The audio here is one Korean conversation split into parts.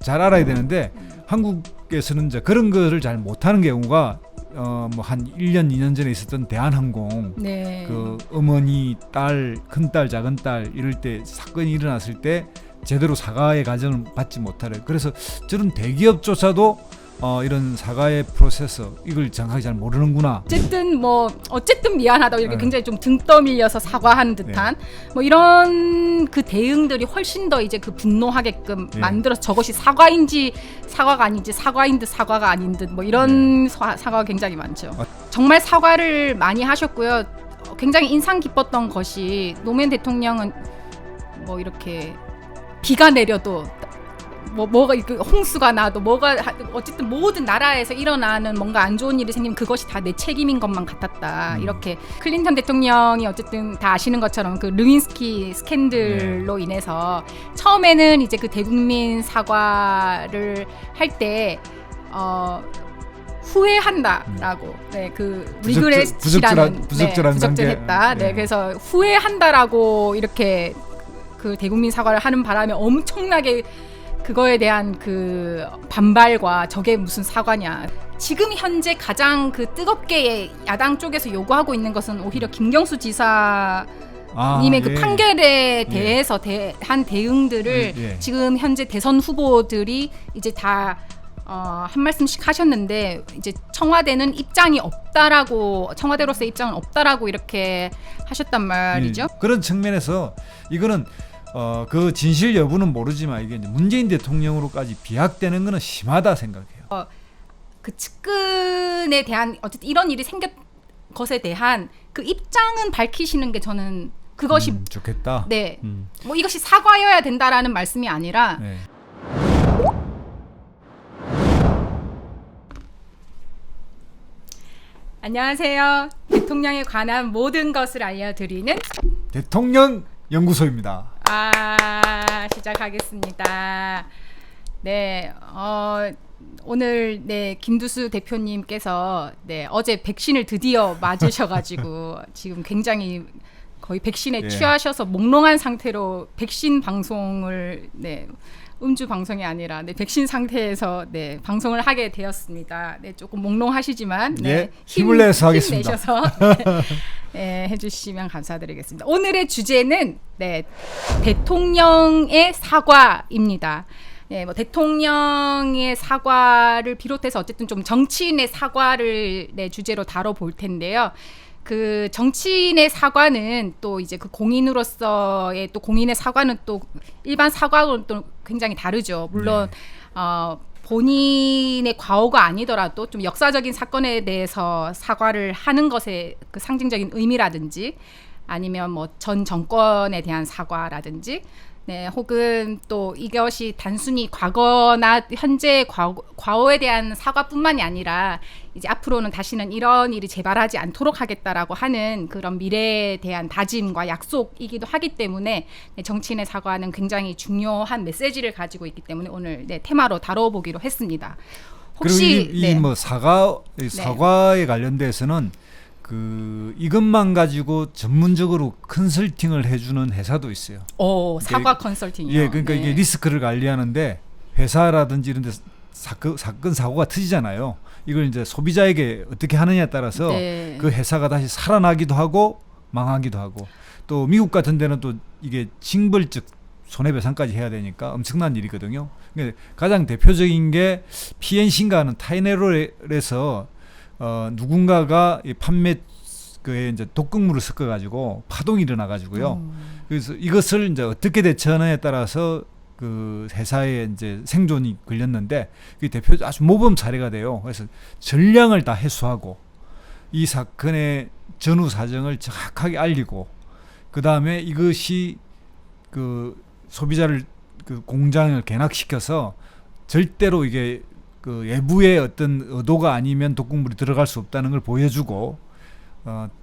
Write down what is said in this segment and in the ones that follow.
잘 알아야 되는데 한국에서는 이제 그런 거를 잘 못하는 경우가 뭐 한 1년 2년 전에 있었던 대한항공 네. 그 어머니 딸 큰딸 작은딸 이럴 때 사건이 일어났을 때 제대로 사과의 과정을 받지 못하래. 그래서 저런 대기업조차도 이런 사과의 프로세서 이걸 정확하게 잘 모르는구나. 어쨌든 미안하다 이렇게 네. 굉장히 좀 등 떠밀려서 사과하는 듯한 뭐 이런 그 대응들이 훨씬 더 이제 그 분노하게끔 네. 만들어서 저것이 사과인지 사과가 아닌지 사과인 듯 사과가 아닌 듯 뭐 이런 사과가 굉장히 많죠. 정말 사과를 많이 하셨고요. 굉장히 인상 깊었던 것이 노무현 대통령은 뭐 이렇게 비가 내려도 뭐가 홍수가 나도 뭐가 어쨌든 모든 나라에서 일어나는 뭔가 안 좋은 일이 생기면 그것이 다 내 책임인 것만 같았다. 이렇게 클린턴 대통령이 어쨌든 다 아시는 것처럼 그 르윈스키 스캔들로 인해서 처음에는 이제 그 대국민 사과를 할 때 후회한다라고 그 리그레시라는 부적절했다. 네. 그래서 후회한다라고 이렇게 그 대국민 사과를 하는 바람에 엄청나게 그거에 대한 그 반발과 저게 무슨 사과냐. 지금 현재 가장 그 뜨겁게 야당 쪽에서 요구하고 있는 것은 오히려 김경수 지사님의 그 판결에 대해서 한 대응들을 지금 현재 대선 후보들이 이제 다 한 말씀씩 하셨는데 이제 청와대는 입장이 없다라고 청와대로서의 입장은 없다라고 이렇게 하셨단 말이죠. 그런 측면에서 이거는 그 진실 여부는 모르지만 이게 이제 문재인 대통령으로까지 비약되는 것은 심하다 생각해요. 그 측근에 대한 어쨌든 이런 일이 생겼 것에 대한 그 입장은 밝히시는 게 저는 그것이 좋겠다. 네, 뭐 이것이 사과여야 된다라는 말씀이 아니라. 네. 안녕하세요. 대통령에 관한 모든 것을 알려드리는 대통령 연구소입니다. 시작하겠습니다. 네, 오늘 김두수 대표님께서 어제 백신을 드디어 맞으셔가지고 지금 굉장히 거의 백신에 취하셔서 몽롱한 상태로 백신 방송을 음주 방송이 아니라 백신 상태에서 방송을 하게 되었습니다. 조금 몽롱하시지만 힘을 내서 하겠습니다. 힘내셔서 해주시면 감사드리겠습니다. 오늘의 주제는 대통령의 사과입니다. 뭐 대통령의 사과를 비롯해서 어쨌든 좀 정치인의 사과를 주제로 다뤄볼 텐데요. 그 정치인의 사과는 또 이제 그 공인으로서의 또 공인의 사과는 또 일반 사과하고는 또 굉장히 다르죠. 물론 본인의 과오가 아니더라도 좀 역사적인 사건에 대해서 사과를 하는 것의 그 상징적인 의미라든지 아니면 뭐 전 정권에 대한 사과라든지 혹은 또 이것이 단순히 과거나 현재 과오에 대한 사과뿐만이 아니라 이제 앞으로는 다시는 이런 일이 재발하지 않도록 하겠다라고 하는 그런 미래에 대한 다짐과 약속이기도 하기 때문에 정치인의 사과는 굉장히 중요한 메시지를 가지고 있기 때문에 오늘 테마로 다뤄보기로 했습니다. 혹시 그리고 뭐 사과에 관련돼서는 이것만 가지고 전문적으로 컨설팅을 해주는 회사도 있어요. 사과 컨설팅이요. 그러니까 이게 리스크를 관리하는데 회사라든지 이런 데 사건 사고가 터지잖아요. 이걸 이제 소비자에게 어떻게 하느냐에 따라서 그 회사가 다시 살아나기도 하고 망하기도 하고 또 미국 같은 데는 또 이게 징벌적 손해배상까지 해야 되니까 엄청난 일이거든요. 그러니까 가장 대표적인 게 PNC인가 하는 타이네롤에서 누군가가 판매 그에 이제 독극물을 섞어가지고 파동이 일어나가지고요. 그래서 이것을 이제 어떻게 대처하느냐에 따라서 그 회사의 이제 생존이 걸렸는데 그 대표 아주 모범 사례가 돼요. 그래서 전량을 다 해소하고 이 사건의 전후 사정을 정확하게 알리고 그 다음에 이것이 그 소비자를 그 공장을 개락시켜서 절대로 이게 그 외부의 어떤 의도가 아니면 독극물이 들어갈 수 없다는 걸 보여주고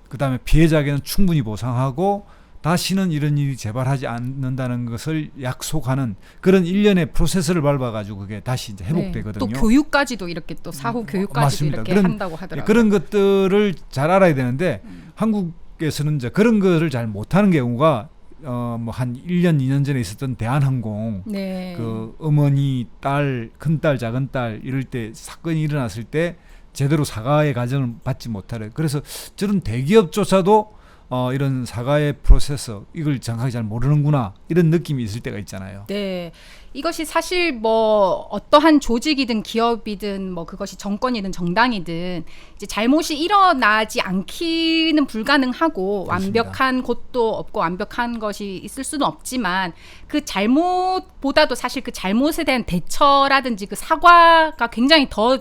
그 다음에 피해자에게는 충분히 보상하고 다시는 이런 일이 재발하지 않는다는 것을 약속하는 그런 일련의 프로세스를 밟아가지고 그게 다시 이제 회복되거든요. 또 교육까지도 이렇게 또 사후 교육까지도 이렇게 한다고 하더라고요. 그런 것들을 잘 알아야 되는데 한국에서는 이제 그런 것을 잘 못하는 경우가 뭐 한 1년 2년 전에 있었던 대한항공 네. 그 어머니 딸 큰딸 작은딸 이럴 때 사건이 일어났을 때 제대로 사과의 과정을 받지 못하래. 그래서 저런 대기업조차도 이런 사과의 프로세서 이걸 정확하게 잘 모르는구나 이런 느낌이 있을 때가 있잖아요. 네, 이것이 사실 뭐 어떠한 조직이든 기업이든 뭐 그것이 정권이든 정당이든 이제 잘못이 일어나지 않기는 불가능하고 그렇습니다. 완벽한 곳도 없고 완벽한 것이 있을 수는 없지만 그 잘못보다도 사실 그 잘못에 대한 대처라든지 그 사과가 굉장히 더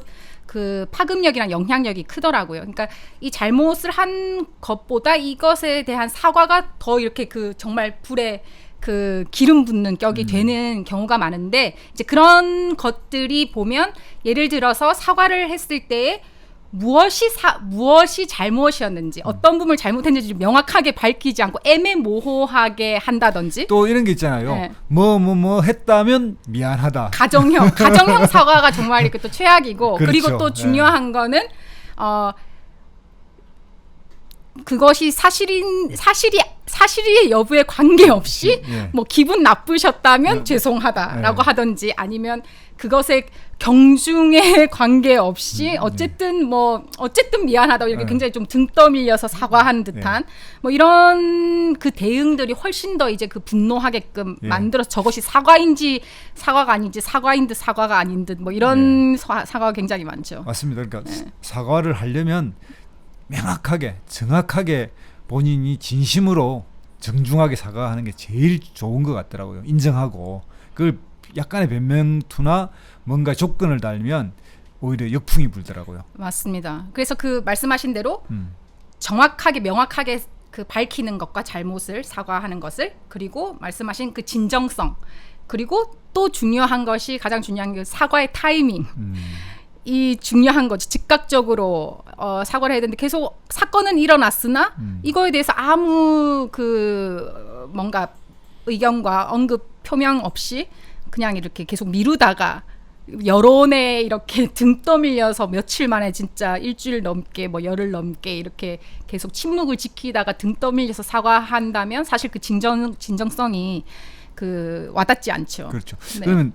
그 파급력이랑 영향력이 크더라고요. 그러니까 이 잘못을 한 것보다 이것에 대한 사과가 더 이렇게 그 정말 불에 그 기름 붓는 격이 되는 경우가 많은데 이제 그런 것들이 보면 예를 들어서 사과를 했을 때에 무엇이 잘못이었는지 어떤 부분을 잘못했는지 명확하게 밝히지 않고 애매모호하게 한다든지 또 이런 게 있잖아요. 네. 뭐 했다면 미안하다. 가정형 사과가 정말 이렇게 또 최악이고 그렇죠. 그리고 또 중요한 거는 그것이 사실이 여부에 관계없이 예. 뭐 기분 나쁘셨다면 예. 죄송하다라고 예. 하든지 아니면 그것에 경중에 관계없이 어쨌든 미안하다 이렇게 예. 굉장히 좀 등 떠밀려서 사과한 듯한 뭐 이런 그 대응들이 훨씬 더 이제 그 분노하게끔 예. 만들어서 저것이 사과인지 사과가 아닌지 사과인 듯 사과가 아닌 듯 뭐 이런 사과가 굉장히 많죠. 맞습니다. 그러니까 사과를 하려면 명확하게 정확하게 본인이 진심으로 정중하게 사과하는 게 제일 좋은 것 같더라고요. 인정하고 그걸 약간의 변명투나 뭔가 조건을 달면 오히려 역풍이 불더라고요. 맞습니다. 그래서 그 말씀하신 대로 정확하게 명확하게 그 밝히는 것과 잘못을 사과하는 것을 그리고 말씀하신 그 진정성 그리고 또 중요한 것이 가장 중요한 게 사과의 타이밍. 이 중요한 거지. 즉각적으로 사과를 해야 되는데 계속 사건은 일어났으나 이거에 대해서 아무 그 뭔가 의견과 언급 표명 없이 그냥 이렇게 계속 미루다가 여론에 이렇게 등 떠밀려서 며칠 만에 진짜 일주일 넘게 뭐 열흘 넘게 이렇게 계속 침묵을 지키다가 등 떠밀려서 사과한다면 사실 그 진정성이 그 와닿지 않죠. 그렇죠. 네. 그러면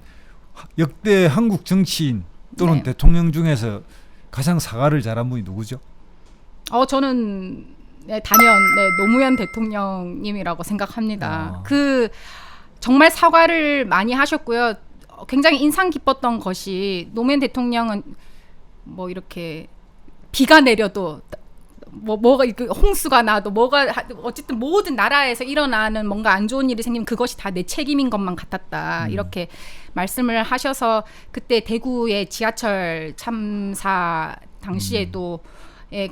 역대 한국 정치인 또는 네. 대통령 중에서 가장 사과를 잘한 분이 누구죠? 저는 단연 노무현 대통령님이라고 생각합니다. 그 정말 사과를 많이 하셨고요. 굉장히 인상 깊었던 것이 노무현 대통령은 뭐 이렇게 비가 내려도 뭐가 홍수가 나도 뭐가 어쨌든 모든 나라에서 일어나는 뭔가 안 좋은 일이 생기면 그것이 다 내 책임인 것만 같았다 이렇게 말씀을 하셔서 그때 대구의 지하철 참사 당시에도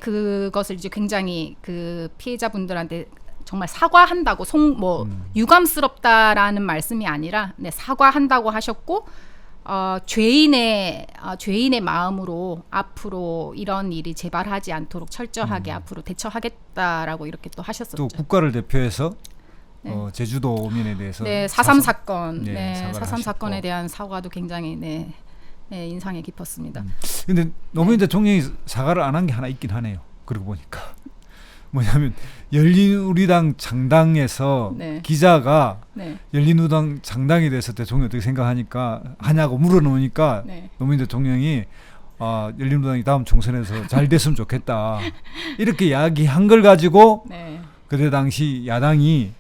그것을 이제 굉장히 그 피해자분들한테 정말 사과한다고 유감스럽다라는 말씀이 아니라 사과한다고 하셨고 죄인의 마음으로 앞으로 이런 일이 재발하지 않도록 철저하게 앞으로 대처하겠다라고 이렇게 또 하셨었죠. 또 국가를 대표해서 제주도민에 대해서 4.3 사건, 사과를 4.3 사건에 하셨고. 대한 사과도 굉장히 인상이 깊었습니다. 근데 노무현 대통령이 사과를 안 한 게 하나 있긴 하네요. 그러고 보니까 뭐냐면 열린우리당 창당에서 기자가 열린우리당 창당에 대해서 대통령이 어떻게 생각하냐고 물어놓으니까 노무현 대통령이 열린우리당이 다음 총선에서 잘 됐으면 좋겠다 이렇게 이야기한 걸 가지고 그때 당시 야당이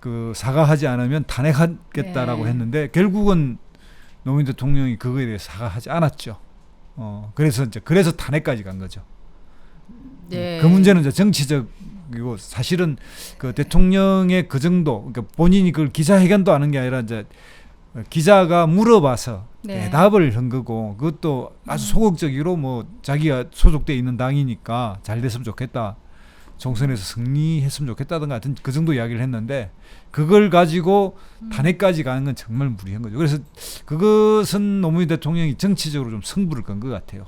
그 사과하지 않으면 탄핵하겠다라고 했는데 결국은 노무현 대통령이 그거에 대해서 사과하지 않았죠. 그래서 탄핵까지 간 거죠. 그 문제는 이제 정치적이고 사실은 그 대통령의 그 정도, 그러니까 본인이 그걸 기자회견도 하는 게 아니라 이제 기자가 물어봐서 대답을 한 거고 그것도 아주 소극적으로 뭐 자기가 소속돼 있는 당이니까 잘 됐으면 좋겠다. 총선에서 승리했으면 좋겠다든가 같은 그 정도 이야기를 했는데 그걸 가지고 탄핵까지 가는 건 정말 무리한 거죠. 그래서 그것은 노무현 대통령이 정치적으로 좀 승부를 건 것 같아요.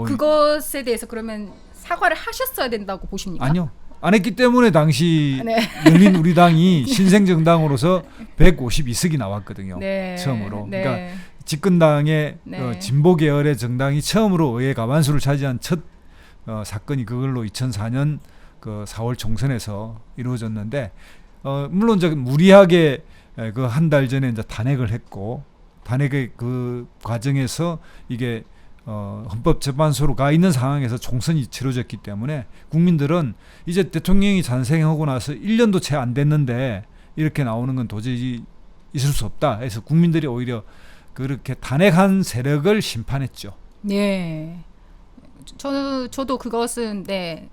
그것에 대해서 그러면 사과를 하셨어야 된다고 보십니까? 아니요. 안 했기 때문에 당시 열린우리당이 신생정당으로서 152석이 나왔거든요. 처음으로. 그러니까 집권당의 진보 계열의 정당이 처음으로 의회 과반수를 차지한 첫 사건이 그걸로 2004년 그 4월 총선에서 이루어졌는데 물론 이제 무리하게 그 한 달 전에 이제 탄핵을 했고 탄핵의 그 과정에서 이게 헌법재판소로 가 있는 상황에서 총선이 치러졌기 때문에 국민들은 이제 대통령이 잔생하고 나서 1년도 채 안 됐는데 이렇게 나오는 건 도저히 있을 수 없다 해서 국민들이 오히려 그렇게 탄핵한 세력을 심판했죠. 네. 저도 그것은 네.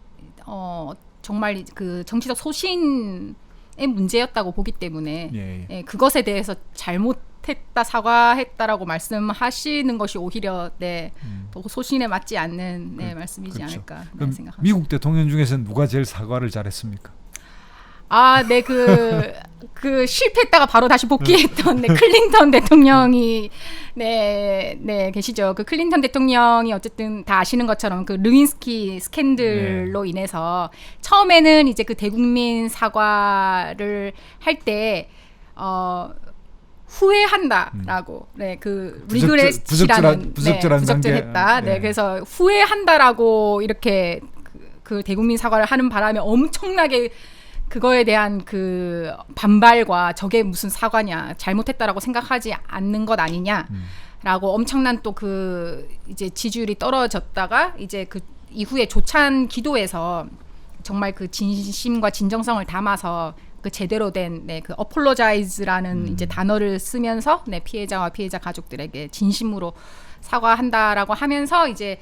정말 그 정치적 소신의 문제였다고 보기 때문에 예, 그것에 대해서 잘못했다 사과했다라고 말씀하시는 것이 오히려 네, 더 소신에 맞지 않는 네, 말씀이지 그렇죠. 않을까 그럼 생각합니다. 미국 대통령 중에서는 누가 제일 사과를 잘했습니까? 네, 그 실패했다가 바로 다시 복귀했던 네, 클린턴 대통령이 네, 계시죠. 그 클린턴 대통령이 어쨌든 다 아시는 것처럼 그 르윈스키 스캔들로 인해서 처음에는 이제 그 대국민 사과를 할 때 후회한다라고 네, 그 리그레스라는 부적절했다. 네, 그래서 후회한다라고 이렇게 그 대국민 사과를 하는 바람에 엄청나게 그거에 대한 그 반발과 저게 무슨 사과냐 잘못했다라고 생각하지 않는 것 아니냐라고 엄청난 또 그 이제 지지율이 떨어졌다가 이제 그 이후에 조찬 기도에서 정말 그 진심과 진정성을 담아서 그 제대로 된 네, 그 apologize라는 이제 단어를 쓰면서 네, 피해자와 피해자 가족들에게 진심으로 사과한다라고 하면서 이제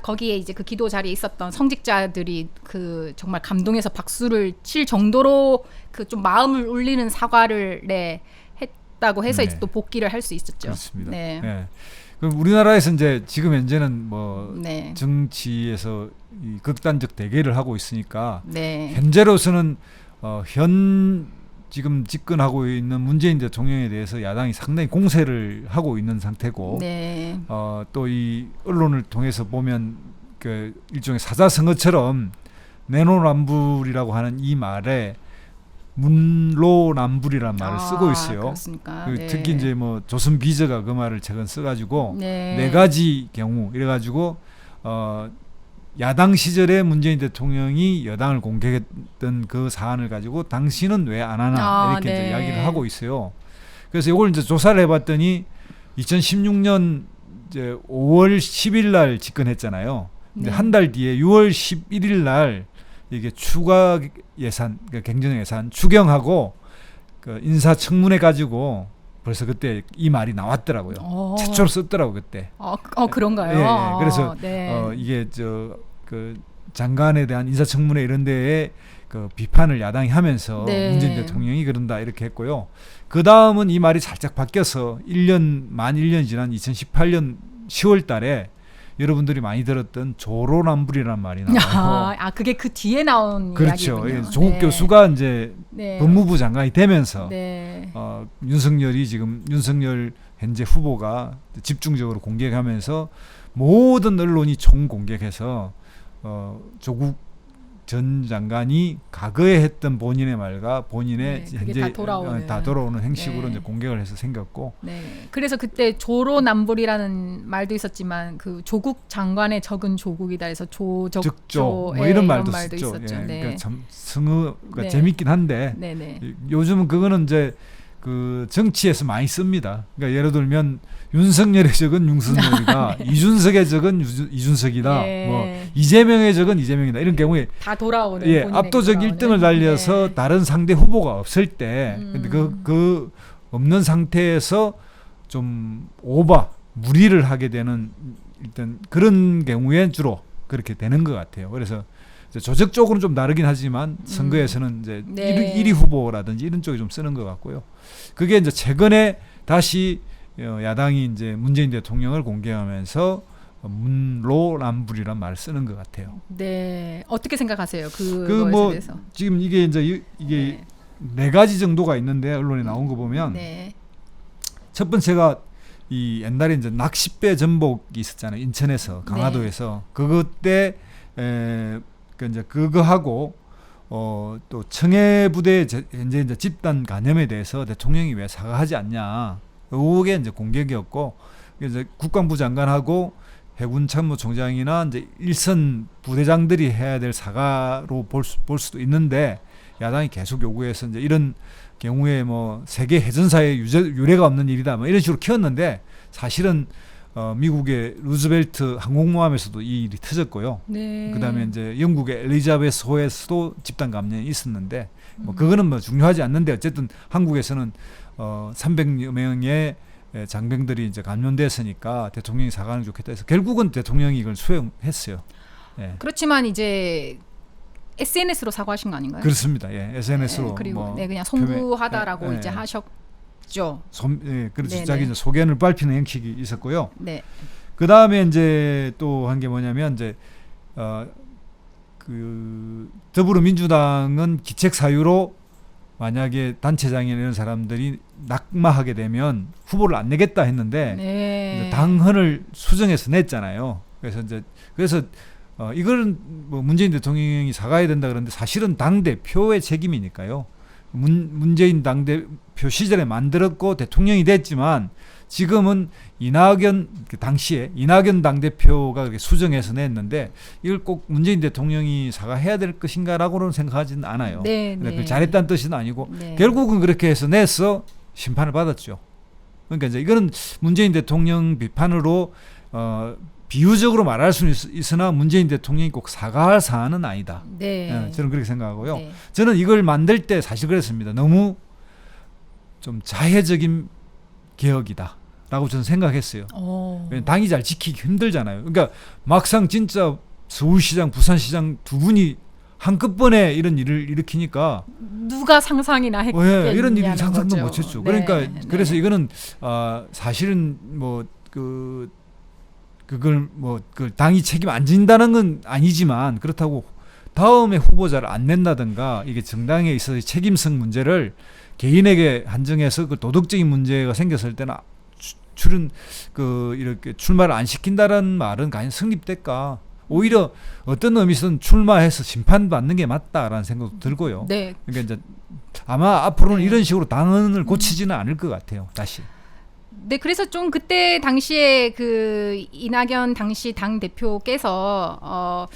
거기에 이제 그 기도 자리에 있었던 성직자들이 그 정말 감동해서 박수를 칠 정도로 그 좀 마음을 울리는 사과를 네, 했다고 해서 이제 또 복귀를 할 수 있었죠. 그렇습니다. 네. 네. 그럼 우리나라에서 이제 지금 현재는 뭐 네. 정치에서 이 극단적 대결을 하고 있으니까 네. 현재로서는 지금 집권하고 있는 문재인 대통령에 대해서 야당이 상당히 공세를 하고 있는 상태고 네. 또 이 언론을 통해서 보면 그 일종의 사자성어처럼 내로남불이라고 하는 이 말에 문로남불이라는 말을 쓰고 있어요. 그렇습니까? 네. 특히 이제 뭐 조선 비저가 그 말을 최근 써가지고 네. 네 가지 경우 이래가지고 야당 시절에 문재인 대통령이 여당을 공격했던 그 사안을 가지고 당신은 왜 안 하나 이렇게 네. 이제 이야기를 하고 있어요. 그래서 이걸 이제 조사를 해봤더니 2016년 이제 5월 10일 날 집권했잖아요. 근데 네. 한 달 뒤에 6월 11일 날 이게 추가 예산, 그러니까 경정 예산 추경하고 그 인사청문회 가지고 벌써 그때 이 말이 나왔더라고요. 최초로 썼더라고 그때. 그런가요? 예. 그래서 네. 이게 그 장관에 대한 인사청문회 이런 데에 그 비판을 야당이 하면서 네. 문재인 대통령이 그런다 이렇게 했고요. 그 다음은 이 말이 살짝 바뀌어서 만 1년 지난 2018년 10월 달에 여러분들이 많이 들었던 조로남불이라는 말이 나와요. 그게 그 뒤에 나온 그렇죠. 이야기군요. 조국 네. 교수가 이제 네. 법무부 장관이 되면서 네. 윤석열 현재 후보가 집중적으로 공격하면서 모든 언론이 총공격해서 조국 전 장관이 과거에 했던 본인의 말과 본인의 네, 현재 다 돌아오는 행식으로 네. 이제 공격을 해서 생겼고. 네. 그래서 그때 조로남불이라는 말도 있었지만 그 조국 장관의 적은 조국이다 해서 적조 뭐 이런 말도 말도 있었죠. 있었죠. 예, 네. 그러니까 참 성어가 네. 재밌긴 한데 네. 요즘은 그거는 이제 그 정치에서 많이 씁니다. 그러니까 예를 들면 윤석열의 적은 윤석열이다. 네. 이준석의 적은 이준석이다. 네. 뭐 이재명의 적은 이재명이다. 이런 경우에 다 돌아오는 압도적 1등을 달려서 네. 다른 상대 후보가 없을 때 근데 그 없는 상태에서 좀 무리를 하게 되는 일단 그런 경우에 주로 그렇게 되는 것 같아요. 그래서 조직적으로는 좀 다르긴 하지만 선거에서는 이제 네. 1위 후보라든지 이런 쪽에 좀 쓰는 것 같고요. 그게 이제 최근에 다시 야당이 이제 문재인 대통령을 공격하면서 문로남불이란 말을 쓰는 것 같아요. 네, 어떻게 생각하세요? 뭐 대해서. 지금 이게 이제 이게 네 가지 정도가 있는데 언론에 나온 거 보면 네. 첫 번째가 이 옛날에 이제 낚싯배 전복이 있었잖아요. 인천에서 강화도에서 그것 때 이제 그거하고 또 청해 부대 현재 이제 집단 간염에 대해서 대통령이 왜 사과하지 않냐. 그게 이제 공격이었고 이제 국방부 장관하고 해군 참모총장이나 이제 일선 부대장들이 해야 될 사과로 볼 수도 있는데 야당이 계속 요구해서 이제 이런 경우에 뭐 세계 해전사에 유례가 없는 일이다 뭐 이런 식으로 키웠는데 사실은 미국의 루즈벨트 항공모함에서도 이 일이 터졌고요. 네. 그다음에 이제 영국의 엘리자베스호에서도 집단 감염이 있었는데 뭐 그거는 뭐 중요하지 않는데 어쨌든 한국에서는 300여 명의 장병들이 이제 감염됐으니까 대통령이 사과하는 게 좋겠다 해서 결국은 대통령이 이걸 수용했어요. 예. 그렇지만 이제 SNS로 사과하신 거 아닌가요? 그렇습니다. 예, SNS로 네, 그리고 뭐 네, 그냥 송구하다라고 예, 이제 예. 하셨죠. 예, 그래서 네네. 자기 이제 소견을 밝히는 형식이 있었고요. 네. 그 다음에 이제 또 한 게 뭐냐면 이제 그 더불어민주당은 기책 사유로 만약에 단체장이나 이런 사람들이 낙마하게 되면 후보를 안 내겠다 했는데 네. 당헌을 수정해서 냈잖아요. 그래서 이거는 뭐 문재인 대통령이 사과해야 된다 그러는데 사실은 당 대표의 책임이니까요. 문재인 당 대표 시절에 만들었고 대통령이 됐지만 지금은 이낙연 당시에 이낙연 당 대표가 그렇게 수정해서 냈는데 이걸 꼭 문재인 대통령이 사과해야 될 것인가라고는 생각하지는 않아요. 네, 네. 잘했다는 뜻은 아니고 네. 결국은 그렇게 해서 내서 심판을 받았죠. 그러니까 이제 이거는 문재인 대통령 비판으로 비유적으로 말할 수는 있으나 문재인 대통령이 꼭 사과할 사안은 아니다. 네. 예, 저는 그렇게 생각하고요. 네. 저는 이걸 만들 때 사실 그랬습니다. 너무 좀 자해적인 개혁이다라고 저는 생각했어요. 왜냐면 당이 잘 지키기 힘들잖아요. 그러니까 막상 진짜 서울시장, 부산시장 두 분이 한꺼번에 이런 일을 일으키니까 누가 상상이나 했겠냐는 예, 이런 일이 거죠. 상상도 못했죠. 네. 그러니까 네. 그래서 이거는 사실은 뭐 그걸 뭐 그 당이 책임 안 진다는 건 아니지만 그렇다고 다음에 후보자를 안 낸다든가 이게 정당에 있어서 책임성 문제를 개인에게 한정해서 그 도덕적인 문제가 생겼을 때는 이렇게 출마를 안 시킨다는 말은 과연 성립될까? 오히려 어떤 의미에서는 출마해서 심판받는 게 맞다라는 생각도 들고요. 네. 그러니까 이제 아마 앞으로는 네. 이런 식으로 당헌을 고치지는 않을 것 같아요. 다시. 네, 그래서 좀 그때 당시에 그 이낙연 당시 당 대표께서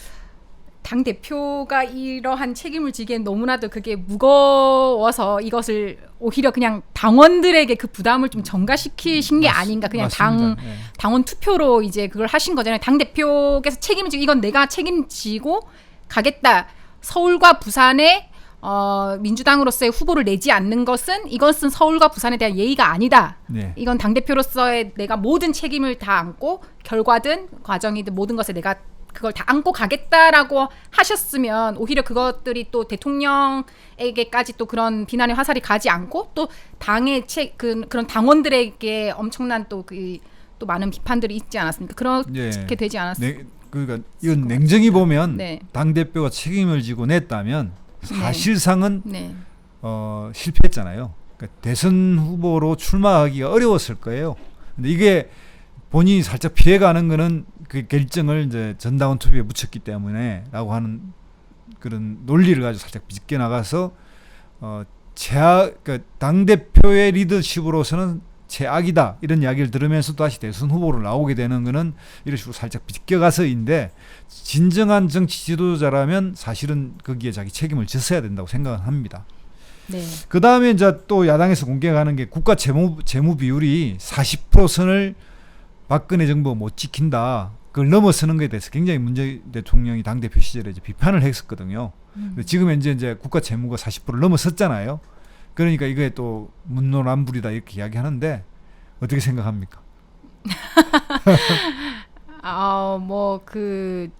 당 대표가 이러한 책임을 지기엔 너무나도 그게 무거워서 이것을 오히려 그냥 당원들에게 그 부담을 좀 전가시키신 게 아닌가. 그냥 맞습니다. 당원 투표로 이제 그걸 하신 거잖아요. 당 대표께서 책임을 지고 이건 내가 책임지고 가겠다. 서울과 부산에 민주당으로서의 후보를 내지 않는 것은 이것은 서울과 부산에 대한 예의가 아니다. 네. 이건 당대표로서의 내가 모든 책임을 다 안고 결과든 과정이든 모든 것에 내가 그걸 다 안고 가겠다라고 하셨으면 오히려 그것들이 또 대통령에게까지 또 그런 비난의 화살이 가지 않고 또 당의 그런 당원들에게 엄청난 또 많은 비판들이 있지 않았습니까? 그렇게 되지 않았습니까? 그러니까 이건 냉정히 보면 네. 당 대표가 책임을 지고 냈다면 사실상은 네. 실패했잖아요. 그러니까 대선 후보로 출마하기가 어려웠을 거예요. 근데 이게 본인이 살짝 피해가는 거는 그 결정을 이제 전당원 투표에 묻혔기 때문에라고 하는 그런 논리를 가지고 살짝 비껴 나가서 그러니까 당 대표의 리더십으로서는 최악이다 이런 이야기를 들으면서 다시 대선 후보로 나오게 되는 거는 이런 식으로 살짝 비껴가서인데 진정한 정치 지도자라면 사실은 거기에 자기 책임을 졌어야 된다고 생각합니다. 네. 그 다음에 이제 또 야당에서 공개하는 게 국가 재무 비율이 40%선을 박근혜 정부가 못 지킨다. 그걸 넘어서는 것에 대해서 굉장히 문재인 대통령이 당대표 시절에 이제 비판을 했었거든요. 근데 지금 이제 국가 재무가 40%를 넘어섰잖아요. 그러니까 이게 또 문노란불이다 이렇게 이야기하는데 어떻게 생각합니까? 뭐 그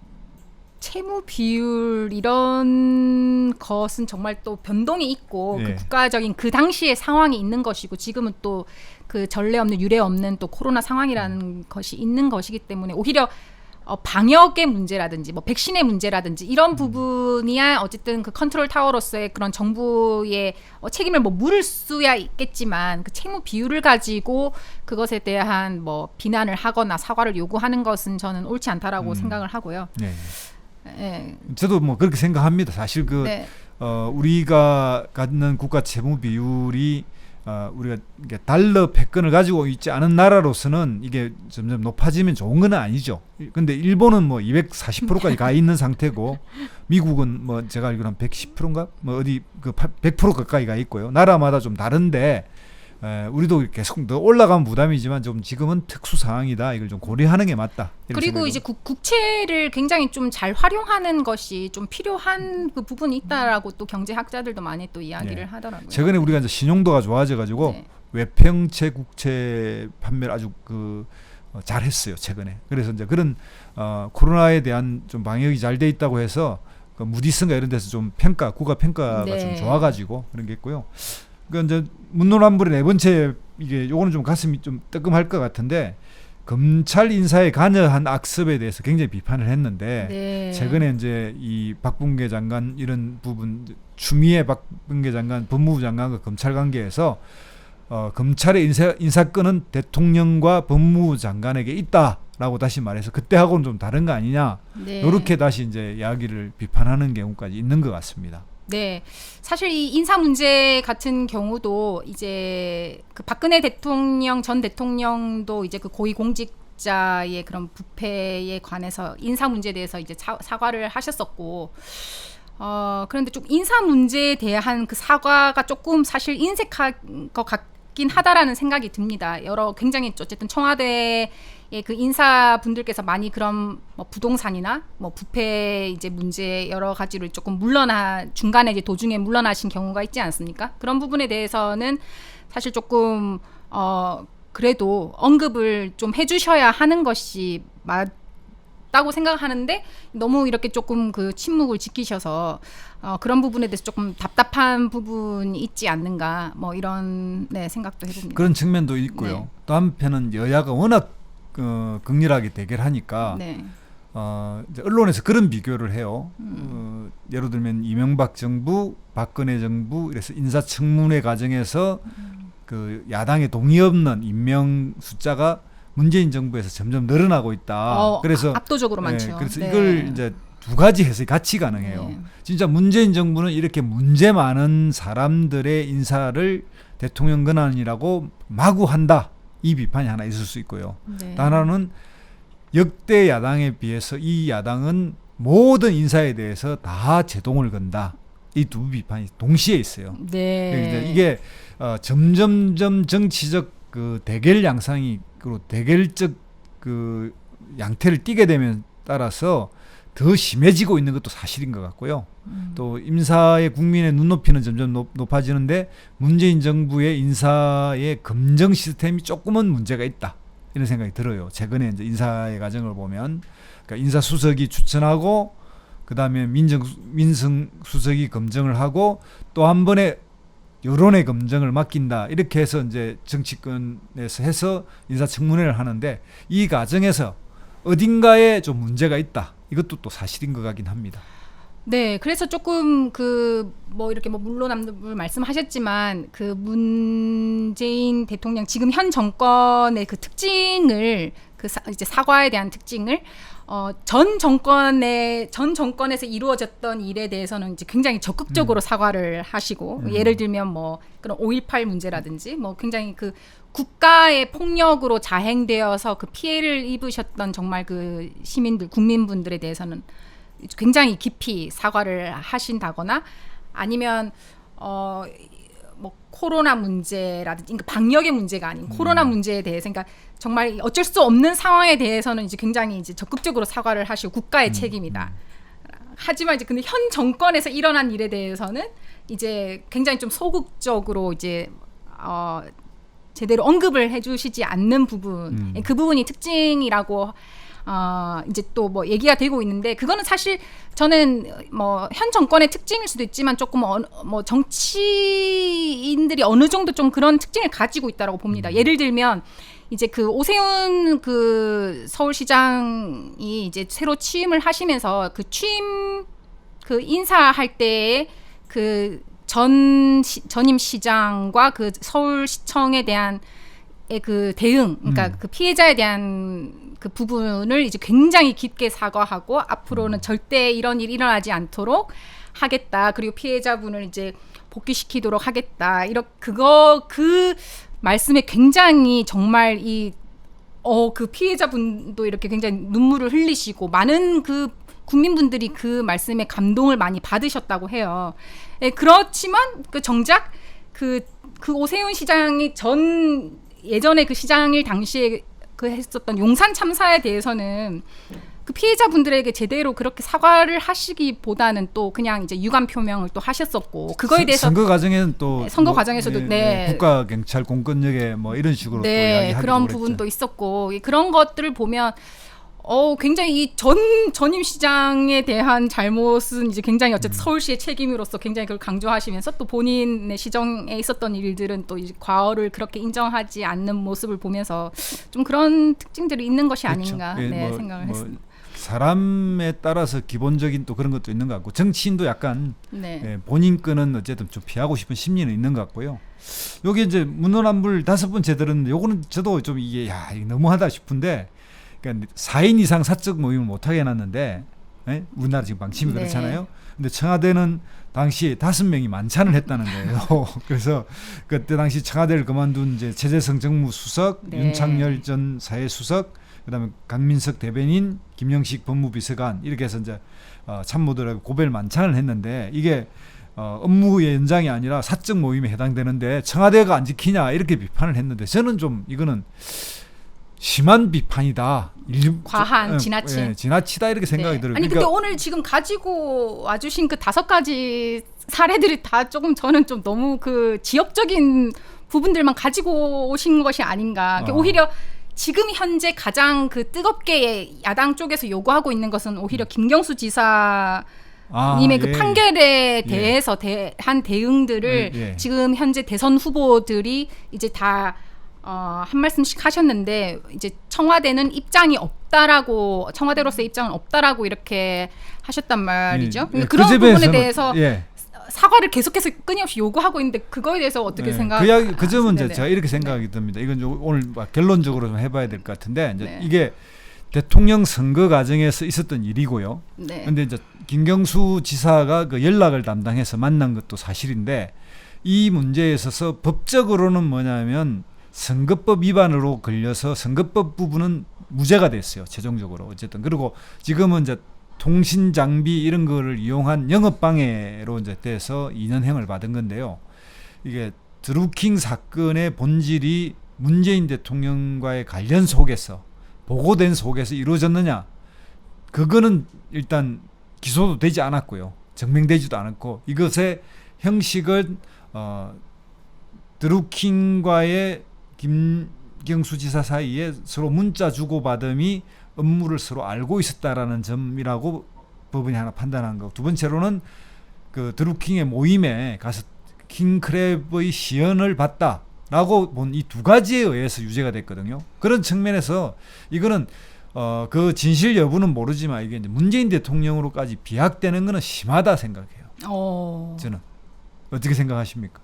채무 비율 이런 것은 정말 또 변동이 있고 예. 그 국가적인 그 당시의 상황이 있는 것이고 지금은 또 그 전례 없는 유례 없는 또 코로나 상황이라는 것이 있는 것이기 때문에 오히려 방역의 문제라든지 뭐 백신의 문제라든지 이런 부분이야 어쨌든 그 컨트롤 타워로서의 그런 정부의 책임을 뭐 물을 수야 있겠지만 그 채무 비율을 가지고 그것에 대한 뭐 비난을 하거나 사과를 요구하는 것은 저는 옳지 않다라고 생각을 하고요. 네. 예. 저도 뭐 그렇게 생각합니다. 사실 네. 우리가 갖는 국가 채무 비율이 우리가 이게 달러 패권을 가지고 있지 않은 나라로서는 이게 점점 높아지면 좋은 건 아니죠. 근데 일본은 뭐 240%까지 가 있는 상태고 미국은 뭐 제가 알기로는 110%인가 뭐 어디 그 100% 가까이 가 있고요. 나라마다 좀 다른데 우리도 계속 더 올라가면 부담이지만 좀 지금은 특수 상황이다. 이걸 좀 고려하는 게 맞다. 그리고 이제 국채를 굉장히 좀 잘 활용하는 것이 좀 필요한 그 부분이 있다라고 또 경제학자들도 많이 또 이야기를 하더라고요. 최근에 우리가 이제 신용도가 좋아져가지고 외평채 국채 판매를 아주 잘했어요. 최근에. 그래서 이제 그런 코로나에 대한 좀 방역이 잘 돼 있다고 해서 그 무디슨가 이런 데서 좀 국가 평가가 좀 좋아가지고 그런 게 있고요. 그러니까 이제 문노란불의 네 번째 이게 요거는 좀 가슴이 좀 뜨끔할 것 같은데 검찰 인사에 관여한 악습에 대해서 굉장히 비판을 했는데 최근에 이제 이 박범계 장관 이런 부분 추미애 박범계 장관 법무부 장관과 검찰 관계에서 검찰의 인사권은 대통령과 법무부 장관에게 있다라고 다시 말해서 그때하고는 좀 다른 거 아니냐 이렇게 다시 이제 이야기를 비판하는 경우까지 있는 것 같습니다. 네, 사실 이 인사 문제 같은 경우도 이제 그 박근혜 대통령 전 대통령도 이제 그 고위공직자의 그런 부패에 관해서 인사 문제에 대해서 이제 사과를 하셨었고, 그런데 좀 인사 문제에 대한 그 사과가 조금 사실 인색한 것 같긴 하다라는 생각이 듭니다. 굉장히 어쨌든 청와대 그 인사분들께서 많이 그런 뭐 부동산이나 뭐 부패 이제 문제 여러 가지를 조금 중간에 이제 도중에 물러나신 경우가 있지 않습니까? 그런 부분에 대해서는 사실 조금 그래도 언급을 좀 해주셔야 하는 것이 맞다고 생각하는데 너무 이렇게 조금 그 침묵을 지키셔서 그런 부분에 대해서 조금 답답한 부분이 있지 않는가 뭐 이런 생각도 해봅니다. 그런 측면도 있고요. 또 한편은 여야가 워낙 극렬하게 대결하니까 이제 언론에서 그런 비교를 해요. 예를 들면 이명박 정부, 박근혜 정부 이래서 인사청문회 과정에서 그 야당의 동의 없는 임명 숫자가 문재인 정부에서 점점 늘어나고 있다. 그래서 압도적으로 많죠. 그래서 이걸 이제 두 가지 해석이 같이 가능해요. 진짜 문재인 정부는 이렇게 문제 많은 사람들의 인사를 대통령 권한이라고 마구 한다. 이 비판이 하나 있을 수 있고요. 하나는 역대 야당에 비해서 이 야당은 모든 인사에 대해서 다 제동을 건다. 이 두 비판이 동시에 있어요. 이게 점점점 정치적 그 대결 양상이 그리고 대결적 그 양태를 띠게 되면 따라서 더 심해지고 있는 것도 사실인 것 같고요. 또 인사의 국민의 눈높이는 점점 높아지는데 문재인 정부의 인사의 검증 시스템이 조금은 문제가 있다. 이런 생각이 들어요. 최근에 이제 인사의 과정을 보면 그러니까 인사수석이 추천하고 그다음에 민정수석이 검증을 하고 또 한 번에 여론의 검증을 맡긴다. 이렇게 해서 이제 정치권에서 해서 인사청문회를 하는데 이 과정에서 어딘가에 좀 문제가 있다. 이것도 또 사실인 것 같긴 합니다. 네, 그래서 조금 뭐 이렇게 뭐 물론남들 말씀하셨지만 그 문재인 대통령 지금 현 정권의 그 특징을 이제 사과에 대한 특징을 전 정권에서 이루어졌던 일에 대해서는 이제 굉장히 적극적으로 사과를 하시고 예를 들면 뭐 그런 5.18 문제라든지 뭐 굉장히 그 국가의 폭력으로 자행되어서 그 피해를 입으셨던 정말 그 시민들 국민분들에 대해서는 굉장히 깊이 사과를 하신다거나 아니면 뭐 코로나 문제라든지 그러니까 방역의 문제가 아닌 코로나 문제에 대해서 그러니까 정말 어쩔 수 없는 상황에 대해서는 이제 굉장히 이제 적극적으로 사과를 하시고 국가의 책임이다. 하지만 이제 근데 현 정권에서 일어난 일에 대해서는 이제 굉장히 좀 소극적으로 이제 제대로 언급을 해주시지 않는 부분, 그 부분이 특징이라고 이제 또 뭐 얘기가 되고 있는데 그거는 사실 저는 뭐 현 정권의 특징일 수도 있지만 조금 뭐 정치인들이 어느 정도 좀 그런 특징을 가지고 있다라고 봅니다. 예를 들면 이제 그 오세훈 그 서울시장이 이제 새로 취임을 하시면서 그 취임 그 인사할 때에 그 전임 시장과 그 서울시청에 대한 그 대응, 그러니까 그 피해자에 대한 그 부분을 이제 굉장히 깊게 사과하고 앞으로는 절대 이런 일이 일어나지 않도록 하겠다. 그리고 피해자분을 이제 복귀시키도록 하겠다. 그 말씀에 굉장히 정말 그 피해자분도 이렇게 굉장히 눈물을 흘리시고 많은 그 국민분들이 그 말씀에 감동을 많이 받으셨다고 해요. 예, 그렇지만 정작 그 오세훈 시장이 예전에 그 시장일 당시에 그 했었던 용산 참사에 대해서는 그 피해자분들에게 제대로 그렇게 사과를 하시기보다는 또 그냥 이제 유감 표명을 또 하셨었고 그거에 대해서 선거 과정에는 또 선거 과정에서도 국가 경찰 공권력에 뭐 이런 식으로 또 이야기하기도 그런 그랬죠. 부분도 있었고 그런 것들을 보면 굉장히 이 전임 시장에 대한 잘못은 이제 굉장히 어쨌든 서울시의 책임으로서 굉장히 그걸 강조하시면서 또 본인의 시정에 있었던 일들은 또 이제 과오를 그렇게 인정하지 않는 모습을 보면서 좀 그런 특징들이 있는 것이 아닌가 생각을 했습니다. 사람에 따라서 기본적인 또 그런 것도 있는 것 같고 정치인도 약간 본인 끈은 어쨌든 좀 피하고 싶은 심리는 있는 것 같고요. 여기 이제 문헌안불 5번째 들었는데 요거는 저도 좀 이게 너무하다 싶은데 그러니까 4인 이상 사적 모임을 못하게 해놨는데 우리나라 지금 방침이 그렇잖아요. 근데 청와대는 당시 5명이 만찬을 했다는 거예요. 그래서 그때 당시 청와대를 그만둔 이제 최재성 정무수석, 윤창열 전 사회수석, 그다음에 강민석 대변인, 김영식 법무비서관 이렇게 해서 이제 참모들하고 고별 만찬을 했는데 이게 업무의 연장이 아니라 사적 모임에 해당되는데 청와대가 안 지키냐 이렇게 비판을 했는데 저는 좀 이거는 심한 비판이다. 과한, 지나치다 이렇게 생각이 들어요. 아니 근데 오늘 지금 가지고 와주신 그 5가지 사례들이 다 조금 저는 좀 너무 그 지역적인 부분들만 가지고 오신 것이 아닌가. 오히려 지금 현재 가장 그 뜨겁게 야당 쪽에서 요구하고 있는 것은 오히려 김경수 지사 님의 그 판결에 대해서 한 대응들을 지금 현재 대선 후보들이 이제 다 한 말씀씩 하셨는데 이제 청와대는 청와대로서의 입장은 없다라고 이렇게 하셨단 말이죠. 그런 부분에 대해서 사과를 계속해서 끊임없이 요구하고 있는데 그거에 대해서 어떻게 생각하세요? 그 점은 제가 이렇게 생각이 듭니다. 이건 오늘 결론적으로 좀 해봐야 될 것 같은데 이제 이게 대통령 선거 과정에서 있었던 일이고요. 그런데 이제 김경수 지사가 그 연락을 담당해서 만난 것도 사실인데 이 문제에 있어서 법적으로는 뭐냐면 선거법 위반으로 걸려서 선거법 부분은 무죄가 됐어요. 최종적으로 어쨌든. 그리고 지금은 이제 통신 장비 이런 거를 이용한 영업 방해로 이제 돼서 2년형을 받은 건데요. 이게 드루킹 사건의 본질이 문재인 대통령과의 관련 속에서 보고된 속에서 이루어졌느냐? 그거는 일단 기소도 되지 않았고요. 증명되지도 않았고 이것의 형식은 드루킹과의 김경수 지사 사이에 서로 문자 주고받음이 업무를 서로 알고 있었다라는 점이라고 법원이 하나 판단한 거. 두 번째로는 그 드루킹의 모임에 가서 킹크랩의 시연을 봤다라고 본 이 2가지에 의해서 유죄가 됐거든요. 그런 측면에서 이거는 그 진실 여부는 모르지만 이게 이제 문재인 대통령으로까지 비약되는 거는 심하다 생각해요. 저는 어떻게 생각하십니까?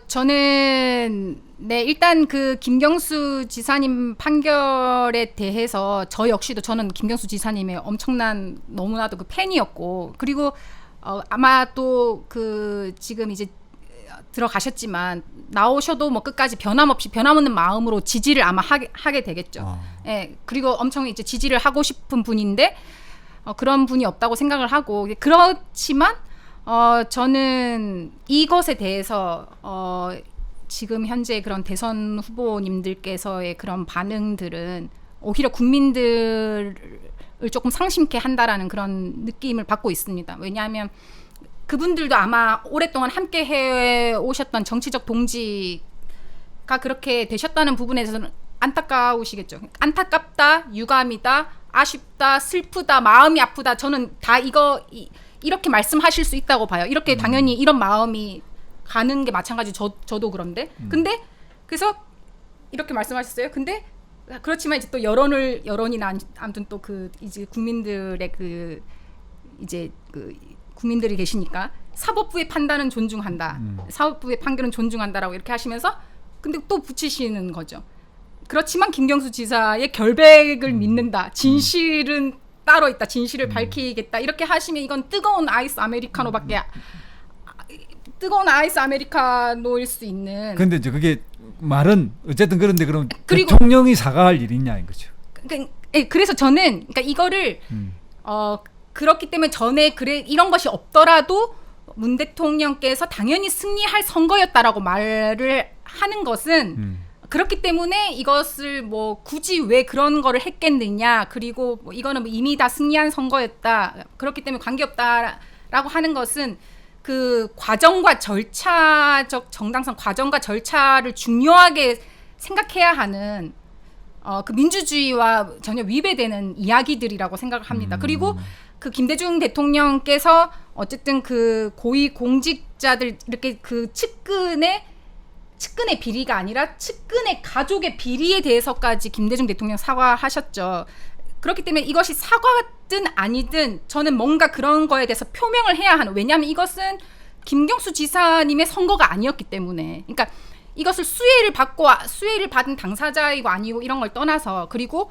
저는 일단 그 김경수 지사님 판결에 대해서 저 역시도 저는 김경수 지사님의 엄청난 너무나도 그 팬이었고 그리고 아마 또 그 지금 이제 들어가셨지만 나오셔도 뭐 끝까지 변함없는 마음으로 지지를 아마 하게 되겠죠. 그리고 엄청 이제 지지를 하고 싶은 분인데 그런 분이 없다고 생각을 하고 그렇지만 저는 이것에 대해서 지금 현재 그런 대선 후보님들께서의 그런 반응들은 오히려 국민들을 조금 상심케 한다라는 그런 느낌을 받고 있습니다. 왜냐하면 그분들도 아마 오랫동안 함께 해오셨던 정치적 동지가 그렇게 되셨다는 부분에 대해서는 안타까우시겠죠. 안타깝다, 유감이다, 아쉽다, 슬프다, 마음이 아프다. 저는 다 이렇게 말씀하실 수 있다고 봐요. 이렇게 당연히 이런 마음이 가는 게 마찬가지. 저도 그런데. 근데 그래서 이렇게 말씀하셨어요. 근데 그렇지만 이제 또 여론이나 아무튼 또 그 이제 국민들의 그 이제 그 국민들이 계시니까 사법부의 판단은 존중한다. 사법부의 판결은 존중한다라고 이렇게 하시면서 근데 또 붙이시는 거죠. 그렇지만 김경수 지사의 결백을 믿는다. 진실은 따로 있다. 진실을 밝히겠다. 이렇게 하시면 이건 뜨거운 아이스 아메리카노일 수 있는. 근데 이제 그게 말은 어쨌든 그런데 그럼 대통령이 사과할 일이냐 이거죠. 그래서 저는 그러니까 이거를 그렇기 때문에 전에 이런 것이 없더라도 문 대통령께서 당연히 승리할 선거였다라고 말을 하는 것은 그렇기 때문에 이것을 뭐 굳이 왜 그런 거를 했겠느냐, 그리고 뭐 이거는 뭐 이미 다 승리한 선거였다, 그렇기 때문에 관계없다라고 하는 것은 그 과정과 절차적 정당성, 과정과 절차를 중요하게 생각해야 하는 그 민주주의와 전혀 위배되는 이야기들이라고 생각을 합니다. 그리고 그 김대중 대통령께서 어쨌든 그 고위 공직자들 이렇게 그 측근의 비리가 아니라 측근의 가족의 비리에 대해서까지 김대중 대통령 사과하셨죠. 그렇기 때문에 이것이 사과든 아니든 저는 뭔가 그런 거에 대해서 표명을 해야 하는, 왜냐하면 이것은 김경수 지사님의 선거가 아니었기 때문에, 그러니까 이것을 수혜를 받은 당사자이고 아니고 이런 걸 떠나서, 그리고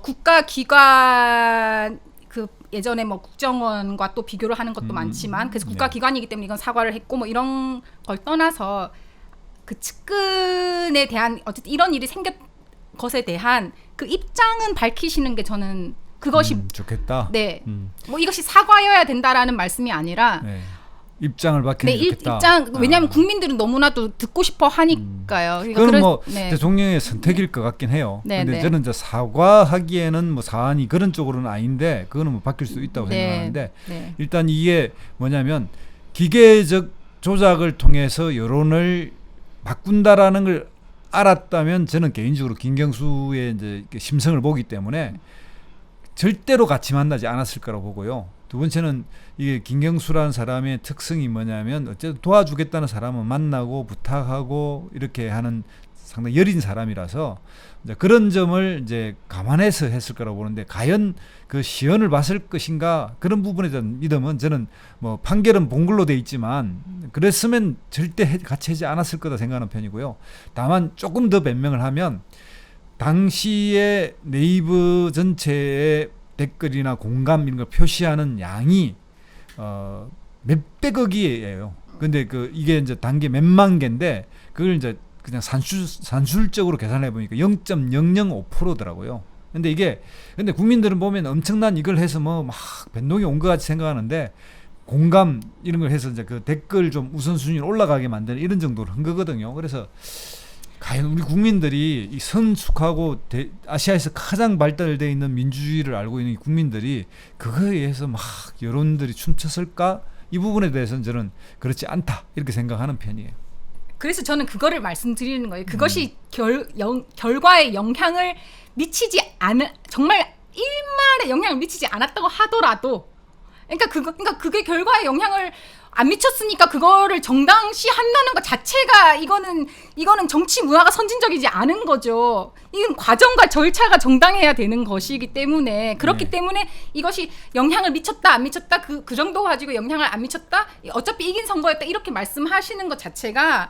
국가기관 그 예전에 뭐 국정원과 또 비교를 하는 것도 많지만, 그래서 국가기관이기 때문에 이건 사과를 했고 뭐 이런 걸 떠나서 그 측근에 대한 어쨌든 이런 일이 생겼 것에 대한 그 입장은 밝히시는 게 저는 그것이 좋겠다. 네, 뭐 이것이 사과여야 된다라는 말씀이 아니라 입장을 밝히는 게 좋겠다. 왜냐하면 국민들은 너무나도 듣고 싶어 하니까요. 그건 뭐 대통령의 선택일 것 같긴 해요. 그런데 저는 이제 사과하기에는 뭐 사안이 그런 쪽으로는 아닌데 그거는 뭐 바뀔 수 있다고 생각하는데 일단 이게 뭐냐면 기계적 조작을 통해서 여론을 바꾼다라는 걸 알았다면 저는 개인적으로 김경수의 이제 심성을 보기 때문에 절대로 같이 만나지 않았을 거라고 보고요. 두 번째는 이게 김경수라는 사람의 특성이 뭐냐면 어쨌든 도와주겠다는 사람은 만나고 부탁하고 이렇게 하는 상당히 여린 사람이라서 이제 그런 점을 이제 감안해서 했을 거라고 보는데, 과연 그 시연을 봤을 것인가, 그런 부분에 대한 믿음은 저는 뭐 판결은 본글로 돼 있지만 그랬으면 절대 같이 하지 않았을 거다 생각하는 편이고요. 다만 조금 더 변명을 하면 당시에 네이버 전체의 댓글이나 공감 이런 걸 표시하는 양이 몇백억이에요. 근데 이게 이제 단계 몇만 개인데 그걸 이제 그냥 산술적으로 계산해 보니까 0.005%더라고요. 근데 국민들은 보면 엄청난 이걸 해서 뭐 막 변동이 온 것 같이 생각하는데, 공감 이런 걸 해서 이제 그 댓글 좀 우선순위로 올라가게 만드는 이런 정도로 한 거거든요. 그래서 과연 우리 국민들이 이 성숙하고 아시아에서 가장 발달되어 있는 민주주의를 알고 있는 국민들이 그거에 의해서 막 여론들이 춤췄을까? 이 부분에 대해서는 저는 그렇지 않다 이렇게 생각하는 편이에요. 그래서 저는 그거를 말씀드리는 거예요. 그것이 결과에 영향을 미치지 정말 일말의 영향을 미치지 않았다고 하더라도, 그러니까 그게 결과에 영향을 안 미쳤으니까 그거를 정당시 한다는 것 자체가 이거는 정치 문화가 선진적이지 않은 거죠. 이건 과정과 절차가 정당해야 되는 것이기 때문에, 그렇기 때문에 이것이 영향을 미쳤다 안 미쳤다 그 정도 가지고 영향을 안 미쳤다, 어차피 이긴 선거였다 이렇게 말씀하시는 것 자체가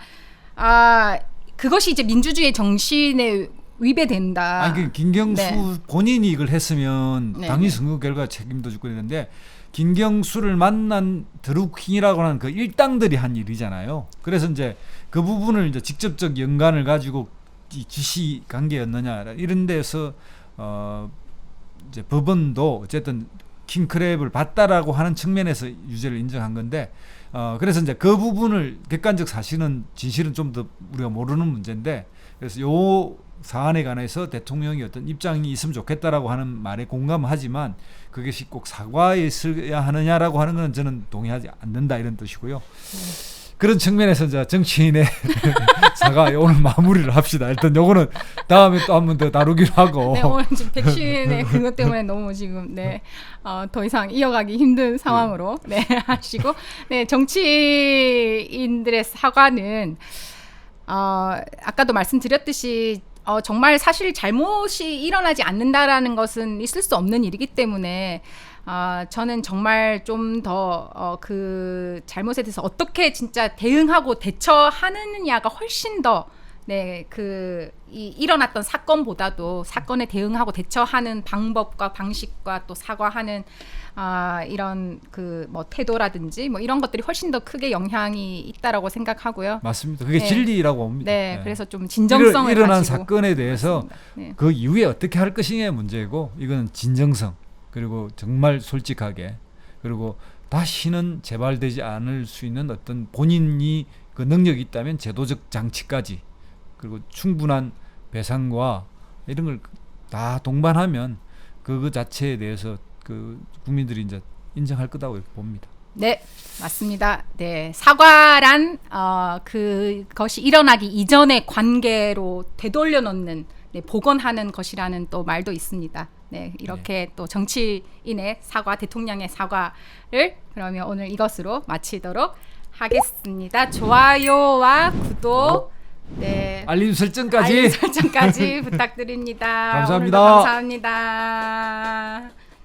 그것이 이제 민주주의 정신에 위배된다. 아니 김경수 본인이 이걸 했으면 당연히 선거 결과 책임도 지고 있는데, 김경수를 만난 드루킹이라고 하는 그 일당들이 한 일이잖아요. 그래서 이제 그 부분을 이제 직접적 연관을 가지고 지시 관계였느냐 이런 데서 이제 법원도 어쨌든 킹크랩을 봤다라고 하는 측면에서 유죄를 인정한 건데, 그래서 이제 그 부분을 객관적 사실은 진실은 좀 더 우리가 모르는 문제인데, 그래서 요 사안에 관해서 대통령이 어떤 입장이 있으면 좋겠다라고 하는 말에 공감하지만 그것이 꼭 사과에 있어야 하느냐라고 하는 건 저는 동의하지 않는다 이런 뜻이고요. 그런 측면에서 이제 정치인의 사과 오늘 마무리를 합시다. 일단 요거는 다음에 또 한 번 더 다루기로 하고. 네, 오늘 지금 백신의 그것 때문에 너무 지금 더 이상 이어가기 힘든 상황으로 하시고, 정치인들의 사과는 아까도 말씀드렸듯이 정말 사실 잘못이 일어나지 않는다라는 것은 있을 수 없는 일이기 때문에 저는 정말 좀 더 그 잘못에 대해서 어떻게 진짜 대응하고 대처하느냐가 훨씬 더 네, 일어났던 사건보다도 사건에 대응하고 대처하는 방법과 방식과 또 사과하는 이런 뭐 태도라든지 뭐 이런 것들이 훨씬 더 크게 영향이 있다라고 생각하고요. 맞습니다. 그게 진리라고 봅니다. 네, 그래서 좀 진정성을 일어난 가지고 사건에 대해서 그 이후에 어떻게 할 것이냐의 문제고, 이거는 진정성, 그리고 정말 솔직하게, 그리고 다시는 재발되지 않을 수 있는 어떤 본인이 그 능력이 있다면 제도적 장치까지, 그리고 충분한 배상과 이런 걸 다 동반하면 그 자체에 대해서 그 국민들이 이제 인정할 거다고 이렇게 봅니다. 네, 맞습니다. 네, 사과란 그것이 일어나기 이전의 관계로 되돌려 놓는, 복원하는 것이라는 또 말도 있습니다. 네, 이렇게 또 정치인의 사과, 대통령의 사과를 그러면 오늘 이것으로 마치도록 하겠습니다. 좋아요와 구독, 알림 설정까지 부탁드립니다. 감사합니다. 오늘도 감사합니다.